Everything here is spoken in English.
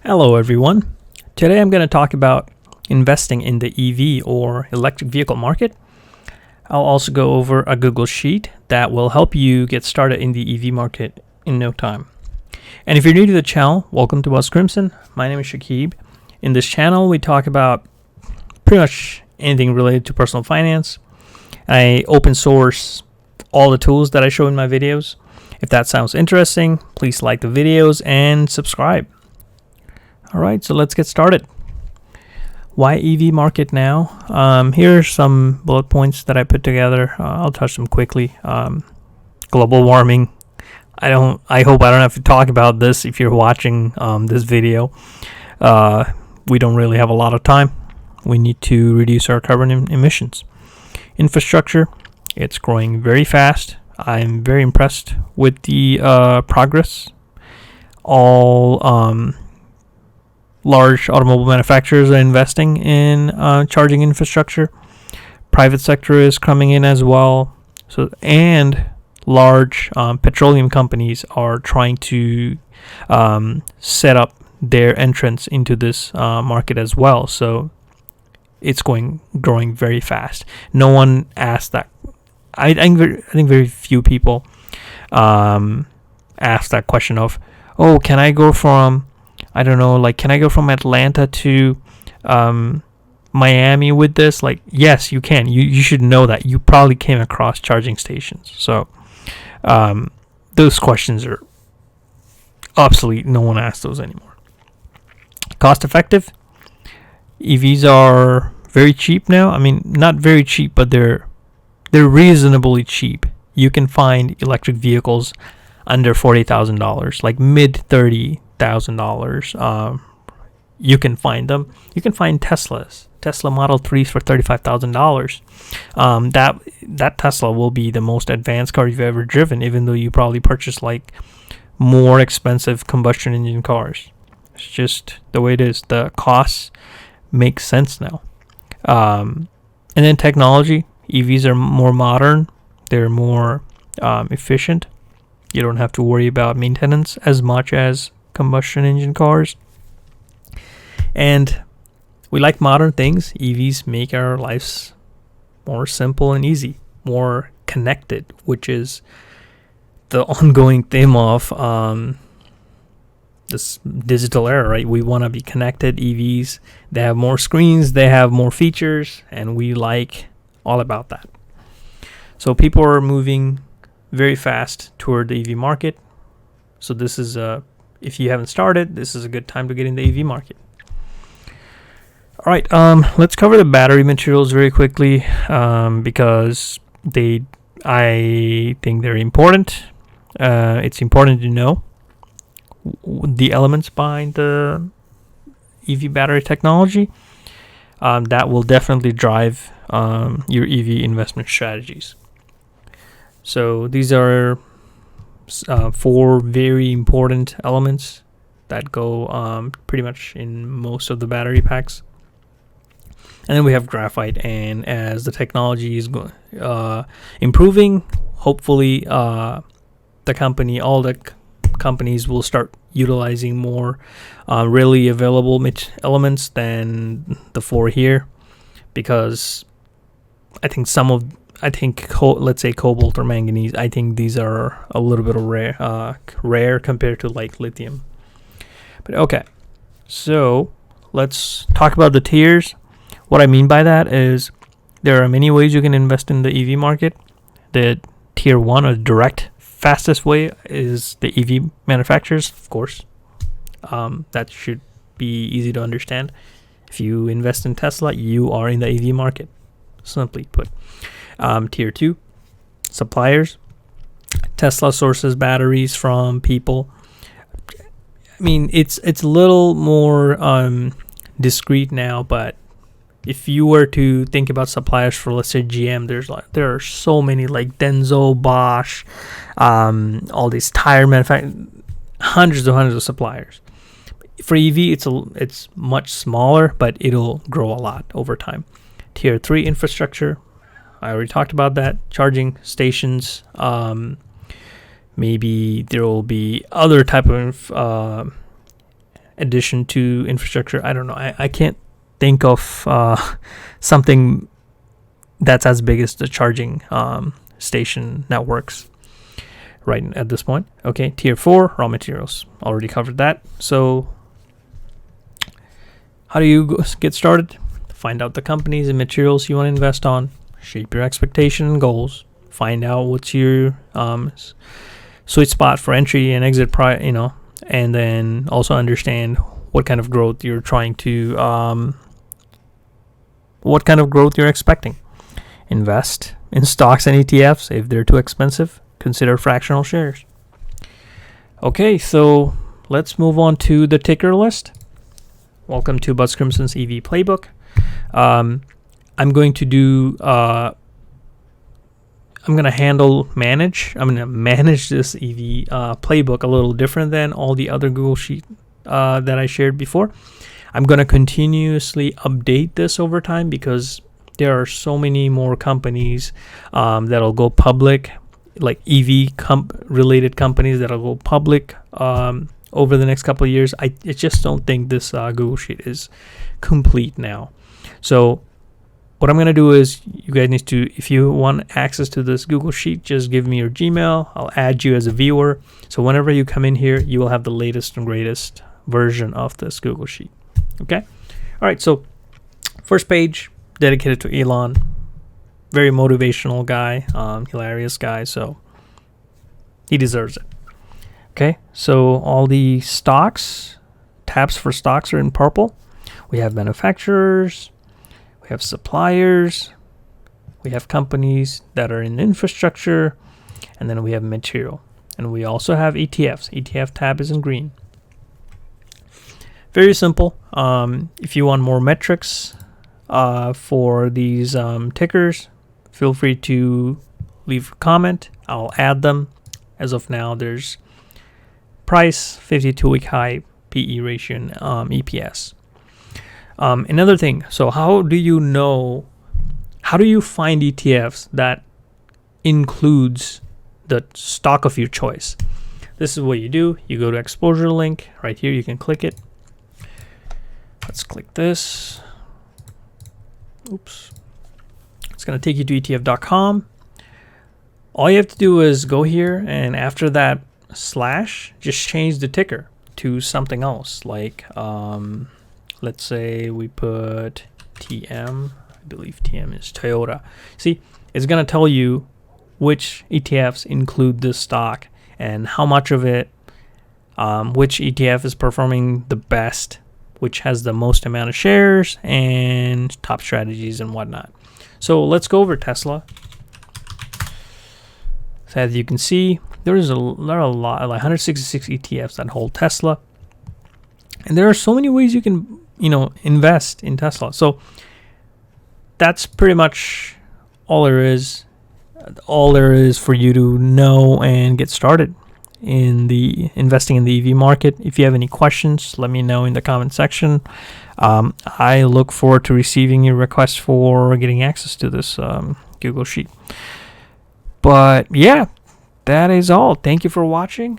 Hello everyone. Today I'm going to talk about investing in the EV or electric vehicle market. I'll also go over a Google Sheet that will help you get started in the EV market in no time. And if you're new to the channel, welcome to Buzz Crimson. My name is Shakib. In this channel, we talk about pretty much anything related to personal finance. I open source all the tools that I show in my videos. If that sounds interesting, please like the videos and subscribe. All right, so let's get started. Why EV market now? Here are some bullet points that I put together. I'll touch them quickly. Global warming. I hope I don't have to talk about this if you're watching this video. We don't really have a lot of time. We need to reduce our carbon emissions. Infrastructure. It's growing very fast. I'm very impressed with the progress. All large automobile manufacturers are investing in charging infrastructure. Private sector is coming in as well. And large petroleum companies are trying to set up their entrance into this market as well. So it's growing very fast. No one asked that. I think very few people ask that question of, oh, can I go from Atlanta to Miami with this? Like, yes, you can. You should know that. You probably came across charging stations. So those questions are obsolete. No one asks those anymore. Cost effective. EVs are very cheap now. I mean, not very cheap, but they're reasonably cheap. You can find electric vehicles under $40,000, like mid $30,000. You can find them. You can find Tesla Model 3s for $35,000. That Tesla will be the most advanced car you've ever driven, even though you probably purchased like more expensive combustion engine cars. It's just the way it is. The costs make sense now. And then technology. EVs are more modern. They're more efficient. You don't have to worry about maintenance as much as combustion engine cars. And we like modern things. EVs make our lives more simple and easy, more connected, which is the ongoing theme of this digital era, right? We want to be connected. EVs, they have more screens, they have more features, and we like all about that. So people are moving very fast toward the EV market. So this is if you haven't started, this is a good time to get in the EV market. All right, let's cover the battery materials very quickly because I think they're important. It's important to know the elements behind the EV battery technology. That will definitely drive your EV investment strategies. So these are 4 very important elements that go pretty much in most of the battery packs. And then we have graphite, and as the technology is improving, hopefully all the companies will start utilizing more readily available elements than the 4 here, because let's say cobalt or manganese, I think these are a little bit rare compared to like lithium. But okay, so let's talk about the tiers. What I mean by that is there are many ways you can invest in the EV market. The tier 1 or direct fastest way is the EV manufacturers, of course. That should be easy to understand. If you invest in Tesla, you are in the EV market, simply put. Tier 2, suppliers. Tesla sources batteries from people. I mean, it's a little more discreet now, but if you were to think about suppliers for, let's say, GM, there are so many, like Denso, Bosch, all these tire manufacturers, hundreds of suppliers. For EV, it's much smaller, but it'll grow a lot over time. Tier 3, infrastructure. I already talked about that. Charging stations. Maybe there will be other type of addition to infrastructure. I don't know. I can't think of something that's as big as the charging station networks right at this point. Okay, tier 4, raw materials. Already covered that. So how do you get started? Find out the companies and materials you want to invest on. Shape your expectation and goals. Find out what's your sweet spot for entry and exit price, and then also understand what kind of growth you're trying to, what kind of growth you're expecting. Invest in stocks and ETFs. If they're too expensive, consider fractional shares. Okay, so let's move on to the ticker list. Welcome to Buzz Crimson's EV Playbook. I'm going to do, I'm going to manage this EV Playbook a little different than all the other Google Sheet that I shared before. I'm going to continuously update this over time because there are so many more companies that'll go public, like EV related companies that'll go public over the next couple of years. I just don't think this Google Sheet is complete now. So what I'm going to do is, you guys need to, if you want access to this Google Sheet, just give me your Gmail. I'll add you as a viewer. So whenever you come in here, you will have the latest and greatest version of this Google Sheet. Okay? All right, so first page, dedicated to Elon. Very motivational guy, hilarious guy, so he deserves it. Okay, so all the stocks, tabs for stocks are in purple. We have manufacturers, we have suppliers, we have companies that are in infrastructure, and then we have material. And we also have ETFs. ETF tab is in green. Very simple. If you want more metrics for these tickers, feel free to leave a comment. I'll add them. As of now, there's price, 52-week high, PE ratio, and EPS. Another thing, so how do you find ETFs that includes the stock of your choice? This is what you do. You go to exposure link right here. You can click it. Let's click this. Oops. It's going to take you to ETF.com. All you have to do is go here, and after that slash, just change the ticker to something else. Like, let's say we put TM. I believe TM is Toyota. See, it's going to tell you which ETFs include this stock and how much of it, which ETF is performing the best, which has the most amount of shares, and top strategies and whatnot. So let's go over Tesla. So as you can see, there are a lot, like 166 ETFs that hold Tesla. And there are so many ways you can, invest in Tesla. So that's pretty much all there is. All there is for you to know and get started in the investing in the EV market. If you have any questions, let me know in the comment section. I look forward to receiving your requests for getting access to this Google Sheet. But yeah, that is all. Thank you for watching.